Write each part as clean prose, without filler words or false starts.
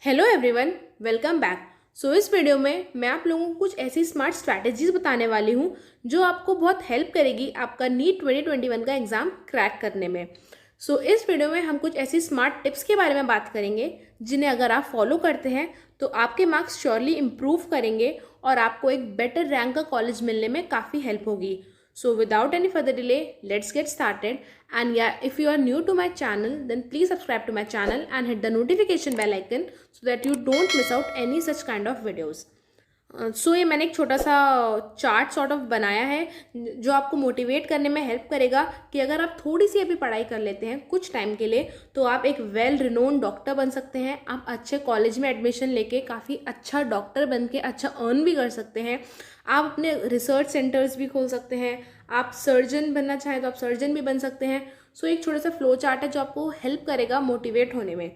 Hello everyone, welcome back. इस video में मैं आप लोगों को कुछ ऐसी स्मार्ट स्ट्रैटेजीज बताने वाली हूँ जो आपको बहुत हेल्प करेगी आपका नीट 2021 का एग्ज़ाम क्रैक करने में। इस वीडियो में हम कुछ ऐसी स्मार्ट टिप्स के बारे में बात करेंगे जिन्हें अगर आप फॉलो करते हैं तो आपके मार्क्स श्योरली इम्प्रूव करेंगे और आपको एक बेटर रैंक का कॉलेज मिलने में काफ़ी हेल्प होगी। So without any further delay, let's get started. And yeah, if you are new to my channel, then please subscribe to my channel and hit the notification bell icon so that you don't miss out any such kind of videos. ये मैंने एक छोटा सा chart sort of बनाया है जो आपको motivate करने में हेल्प करेगा कि अगर आप थोड़ी सी अभी पढ़ाई कर लेते हैं कुछ टाइम के लिए तो आप एक वेल रिनोन डॉक्टर बन सकते हैं। आप अच्छे कॉलेज में एडमिशन लेके काफ़ी अच्छा डॉक्टर बन के अच्छा अर्न भी कर सकते हैं। आप अपने रिसर्च सेंटर्स भी खोल सकते हैं। आप सर्जन बनना चाहें तो आप सर्जन भी बन सकते हैं। एक छोटा सा फ्लो चार्ट है जो आपको हेल्प करेगा मोटिवेट होने में।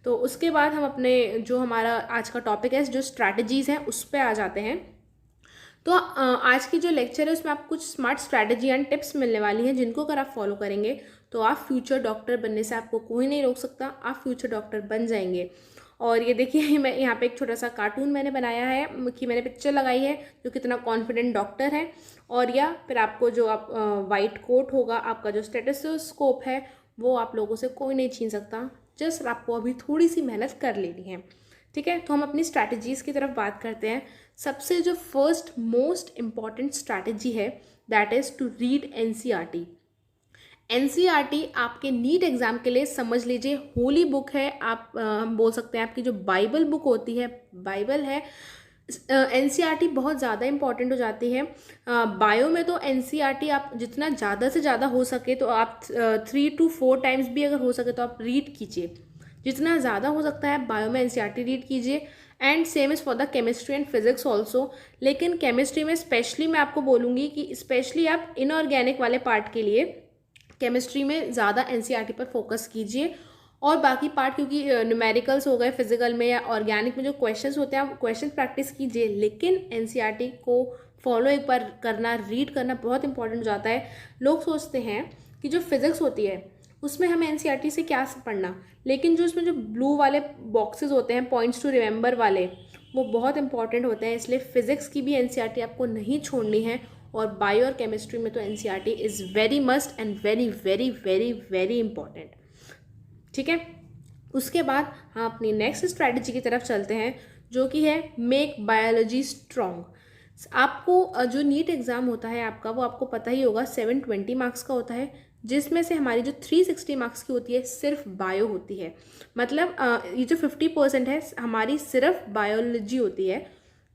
तो उसके बाद हम अपने जो हमारा आज का टॉपिक है जो स्ट्रैटेजीज़ हैं उस पर आ जाते हैं। तो आज की जो लेक्चर है उसमें आपको कुछ स्मार्ट स्ट्रैटेजी एंड टिप्स मिलने वाली हैं जिनको अगर आप फॉलो करेंगे तो आप फ्यूचर डॉक्टर बनने से आपको कोई नहीं रोक सकता। आप फ्यूचर डॉक्टर बन जाएंगे। और ये देखिए मैं यहाँ पे एक छोटा सा कार्टून मैंने बनाया है कि मैंने पिक्चर लगाई है जो कितना कॉन्फिडेंट डॉक्टर है। और या फिर आपको जो आप वाइट कोट होगा, आपका जो स्टेथोस्कोप है वो आप लोगों से कोई नहीं छीन सकता। जस्ट आपको अभी थोड़ी सी मेहनत कर लेनी है। ठीक है, तो हम अपनी स्ट्रैटेजीज़ की तरफ बात करते हैं। सबसे जो फर्स्ट मोस्ट इम्पॉर्टेंट स्ट्रैटेजी है that is to read NCERT. NCERT आपके नीट एग्ज़ाम के लिए समझ लीजिए होली बुक है। आप हम बोल सकते हैं आपकी जो बाइबल बुक होती है, बाइबल है। एनसीईआरटी बहुत ज़्यादा इंपॉर्टेंट हो जाती है। बायो में तो एनसीईआरटी आप जितना ज़्यादा से ज़्यादा हो सके तो आप 3 to 4 टाइम्स भी अगर हो सके तो आप रीड कीजिए। जितना ज़्यादा हो सकता है बायो में एनसीईआरटी रीड कीजिए। And same is for the chemistry and physics also. लेकिन केमिस्ट्री में स्पेशली मैं आपको बोलूँगी कि स्पेशली आप इनऑर्गेनिक वाले पार्ट के लिए केमिस्ट्री में ज़्यादा एनसीईआरटी पर फोकस कीजिए। और बाकी पार्ट क्योंकि न्यूमेरिकल्स हो गए फिजिकल में या ऑर्गेनिक में जो क्वेश्चंस होते हैं आप क्वेश्चन प्रैक्टिस कीजिए। लेकिन एनसीईआरटी को फॉलो एक बार करना, रीड करना बहुत इंपॉर्टेंट हो जाता है। लोग सोचते हैं कि जो फिजिक्स होती है उसमें हमें एनसीईआरटी से क्या पढ़ना, लेकिन जो इसमें जो ब्लू वाले बॉक्सेस होते हैं पॉइंट्स टू रिमेंबर वाले वो बहुत इंपॉर्टेंट होते हैं। इसलिए फिजिक्स की भी एनसीईआरटी आपको नहीं छोड़नी है। और बायो और केमिस्ट्री में तो NCERT is very must and very very very very important. ठीक है, उसके बाद हम अपनी नेक्स्ट स्ट्रैटेजी की तरफ चलते हैं जो कि है मेक बायोलॉजी स्ट्रॉन्ग। आपको जो नीट एग्ज़ाम होता है आपका वो आपको पता ही होगा 720 मार्क्स का होता है, जिसमें से हमारी जो 360 मार्क्स की होती है सिर्फ बायो होती है। मतलब ये जो 50% है हमारी सिर्फ बायोलॉजी होती है।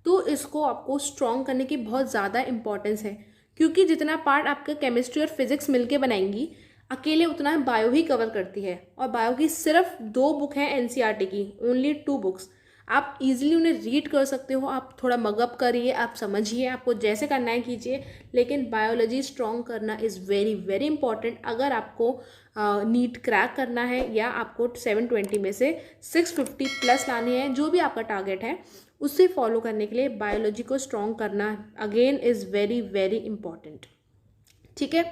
तो इसको आपको स्ट्रॉन्ग करने की बहुत ज़्यादा इंपॉर्टेंस है क्योंकि जितना पार्ट आपका केमिस्ट्री और फिजिक्स मिलके बनाएंगी अकेले उतना बायो ही कवर करती है। और बायो की सिर्फ 2 बुक हैं एनसीईआरटी की, ओनली 2 बुक्स। आप इजीली उन्हें रीड कर सकते हो। आप थोड़ा मगअप करिए, आप समझिए, आपको जैसे करना है कीजिए। लेकिन बायोलॉजी स्ट्रॉन्ग करना इज़ वेरी वेरी इंपॉर्टेंट अगर आपको नीट क्रैक करना है या आपको 720 में से 650 प्लस लाने हैं, जो भी आपका टारगेट है उससे फॉलो करने के लिए बायोलॉजी को स्ट्रॉन्ग करना again is very very important. ठीक है,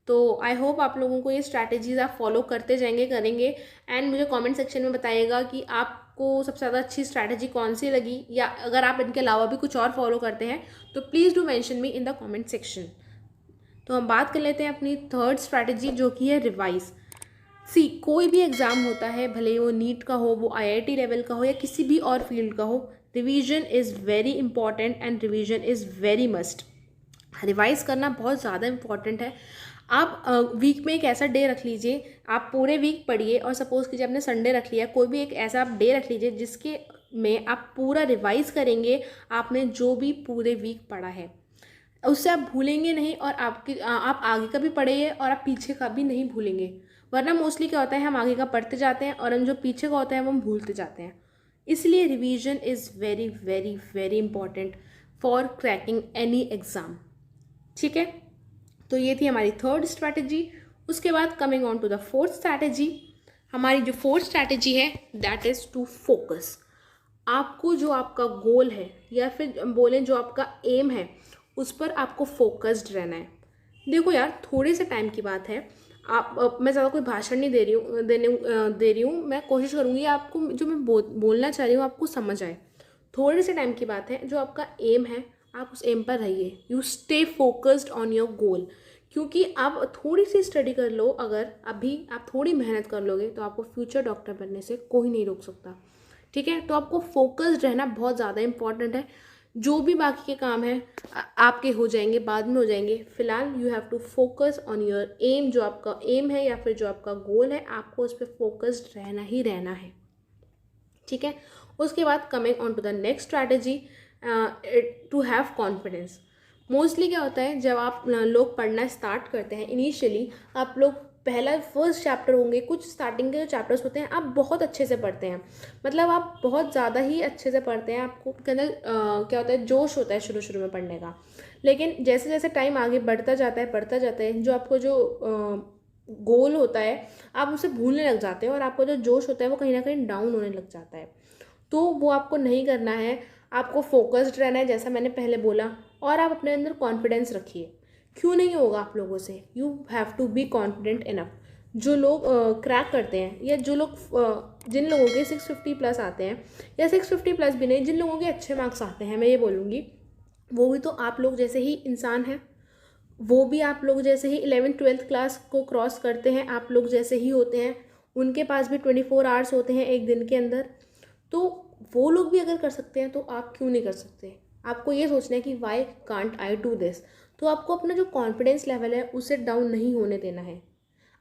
तो आई होप आप लोगों को ये स्ट्रैटेजीज़ आप फॉलो करते जाएंगे, करेंगे। एंड मुझे कमेंट सेक्शन में बताइएगा कि आपको सबसे ज़्यादा अच्छी स्ट्रैटेजी कौन सी लगी, या अगर आप इनके अलावा भी कुछ और फॉलो करते हैं तो please do mention me in the comment section. तो हम बात कर लेते हैं अपनी थर्ड स्ट्रैटेजी जो कि है रिवाइज। कोई भी एग्ज़ाम होता है, भले वो नीट का हो, वो आईआईटी लेवल का हो या किसी भी और फील्ड का हो, revision is very important and revision is very must. Revise करना बहुत ज़्यादा इंपॉर्टेंट है। आप वीक में एक ऐसा डे रख लीजिए, आप पूरे वीक पढ़िए। और सपोज़ कीजिए आपने संडे रख लिया, कोई भी एक ऐसा आप डे रख लीजिए जिसके में आप पूरा रिवाइज करेंगे आपने जो भी पूरे वीक पढ़ा है। उससे आप भूलेंगे नहीं और आप आगे का भी पढ़िए और आप पीछे का भी नहीं भूलेंगे। वरना मोस्टली क्या होता है हम आगे का पढ़ते जाते हैं और हम जो पीछे का होता है वो हम भूलते जाते हैं। इसलिए revision is very very very important for cracking any exam. ठीक है, तो ये थी हमारी थर्ड स्ट्रैटेजी। उसके बाद coming on to the fourth strategy. हमारी जो फोर्थ स्ट्रैटेजी है दैट इज़ टू फोकस। आपको जो आपका गोल है या फिर बोलें जो आपका एम है उस पर आपको फोकस्ड रहना है। देखो यार, थोड़े से टाइम की बात है, मैं ज़्यादा कोई भाषण नहीं दे रही हूँ। मैं कोशिश करूँगी आपको जो मैं बोलना चाह रही हूँ आपको समझ आए। थोड़े से टाइम की बात है, जो आपका एम है आप उस एम पर रहिए। You stay focused on your goal, क्योंकि आप थोड़ी सी स्टडी कर लो, अगर अभी आप थोड़ी मेहनत कर लोगे तो आपको फ्यूचर डॉक्टर बनने से कोई नहीं रोक सकता। ठीक है, तो आपको फोकस्ड रहना बहुत ज़्यादा इंपॉर्टेंट है। जो भी बाकी के काम हैं आपके हो जाएंगे, बाद में हो जाएंगे। फिलहाल you have to focus on your aim. जो आपका एम है या फिर जो आपका गोल है, आपको उस पर फोकस्ड रहना ही रहना है। ठीक है, उसके बाद coming on to the next strategy, to have confidence. Mostly क्या होता है, जब आप लोग पढ़ना स्टार्ट करते हैं, इनिशियली आप लोग फर्स्ट चैप्टर होंगे, कुछ स्टार्टिंग के जो चैप्टर्स होते हैं आप बहुत अच्छे से पढ़ते हैं, मतलब आप बहुत ज़्यादा ही अच्छे से पढ़ते हैं। आपको के अंदर क्या होता है, जोश होता है शुरू में पढ़ने का। लेकिन जैसे जैसे टाइम आगे बढ़ता जाता है, जो आपको जो गोल होता है आप उसे भूलने लग जाते हैं, और आपका जो जोश होता है वो कहीं ना कहीं डाउन होने लग जाता है। तो वो आपको नहीं करना है, आपको फोकस्ड रहना है जैसा मैंने पहले बोला, और आप अपने अंदर कॉन्फिडेंस रखिए। क्यों नहीं होगा आप लोगों से, you have to be confident enough. जो लोग क्रैक करते हैं, या जो लोग जिन लोगों के 650 प्लस आते हैं, या 650 प्लस भी नहीं, जिन लोगों के अच्छे मार्क्स आते हैं, मैं ये बोलूँगी वो भी तो आप लोग जैसे ही इंसान हैं। वो भी आप लोग जैसे ही 11th-12th क्लास को क्रॉस करते हैं, आप लोग जैसे ही होते हैं। उनके पास भी 24 आवर्स होते हैं एक दिन के अंदर। तो वो लोग भी अगर कर सकते हैं तो आप क्यों नहीं कर सकते। आपको ये सोचना है कि why can't I do this. तो आपको अपना जो कॉन्फिडेंस लेवल है उसे डाउन नहीं होने देना है।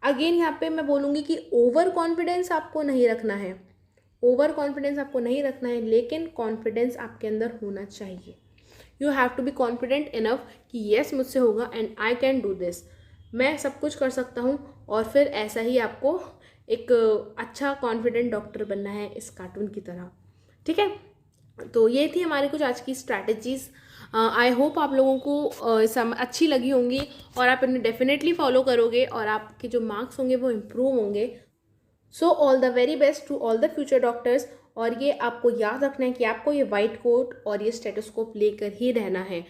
अगेन यहाँ पे मैं बोलूँगी कि ओवर कॉन्फिडेंस आपको नहीं रखना है, लेकिन कॉन्फिडेंस आपके अंदर होना चाहिए। You have to be confident enough कि येस मुझसे होगा and I can do this, मैं सब कुछ कर सकता हूँ। और फिर ऐसा ही आपको एक अच्छा कॉन्फिडेंट डॉक्टर बनना है इस कार्टून की तरह। ठीक है, तो ये थी हमारी कुछ आज की स्ट्रैटेजीज़। आई होप आप लोगों को अच्छी लगी होंगी, और आप इन्हें डेफिनेटली फॉलो करोगे, और आपके जो मार्क्स होंगे वो इम्प्रूव होंगे। So all the very best to all the future doctors. और ये आपको याद रखना है कि आपको ये वाइट कोट और ये स्टेथोस्कोप लेकर ही रहना है।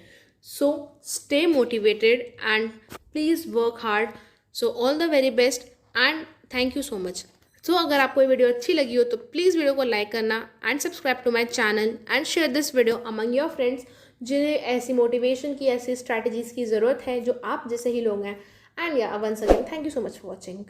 So stay motivated and please work hard. So all the very best and thank you so much. So अगर आपको ये वीडियो अच्छी लगी हो तो प्लीज़ वीडियो को लाइक करना and subscribe to my channel and share this video among your friends, जिन्हें ऐसी मोटिवेशन की, ऐसी स्ट्रैटेजीज़ की ज़रूरत है, जो आप जैसे ही लोग हैं। एंड या once again thank you so much for watching.